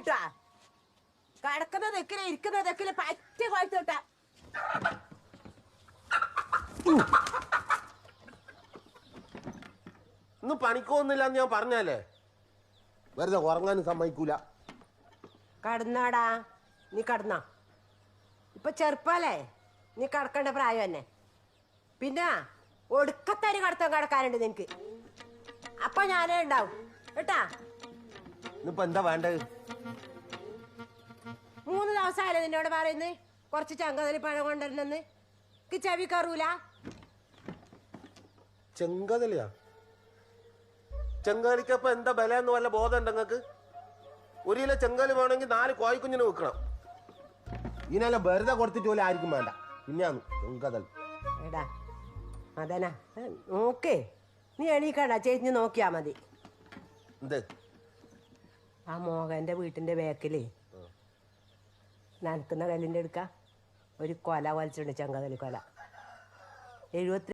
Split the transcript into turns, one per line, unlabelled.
കിട്ടുക കിടക്കുന്ന തെക്കില് ഇരിക്കുന്ന തെക്കില് പറ്റ കൊഴുത്ത് കിട്ടാ.
ഇന്ന് പണിക്കൊന്നുമില്ലാന്ന് ഞാൻ പറഞ്ഞല്ലേ, വെറുതെ ഉറങ്ങാനും സമ്മതിക്കൂല.
കടന്നാടാ, നീ കടന്നാ. ഇപ്പൊ ചെറുപ്പല്ലേ, നീ കിടക്കേണ്ട പ്രായം തന്നെ. പിന്നെ ഒടുക്കത്തരി കിടക്കാനുണ്ട് നിനക്ക്. അപ്പൊ ഞാനേ ഉണ്ടാവും കേട്ടാ.
ഇന്നിപ്പോ എന്താ വേണ്ടത്?
3 ദിവസമായാലോ നിന്നോട് പറയുന്നത് കുറച്ച് ചങ്കതലി പഴം കൊണ്ടുവരണെന്ന്. ചെവി കറൂല.
ചെങ്കതലിയാ? ചെങ്കാലിക്കപ്പൊ എന്താ ബല എന്ന് വല്ല ബോധം ഉണ്ട് നിങ്ങൾക്ക്? 1 കിലോ ചെങ്കാലി വേണമെങ്കിൽ 4 കോഴിക്കുഞ്ഞിന് വെക്കണം. ഇതിനെല്ലാം വെറുതെ കൊടുത്തിട്ട് പോലെ ആർക്കും വേണ്ട. പിന്നെയാണ് ചെങ്കതൽ.
എടാ അതനാ നോക്കേ, നീ എണീക്കണ്ട, ചേച്ചി നോക്കിയാ മതി.
എന്ത്?
ആ മോഹന്റെ വീട്ടിന്റെ ബാക്കിലേ നനക്കുന്ന കല്ലിന്റെ എടുക്ക ഒരു കൊല വലിച്ചിട്ടുണ്ട്, ചെങ്കതലി കൊല. 70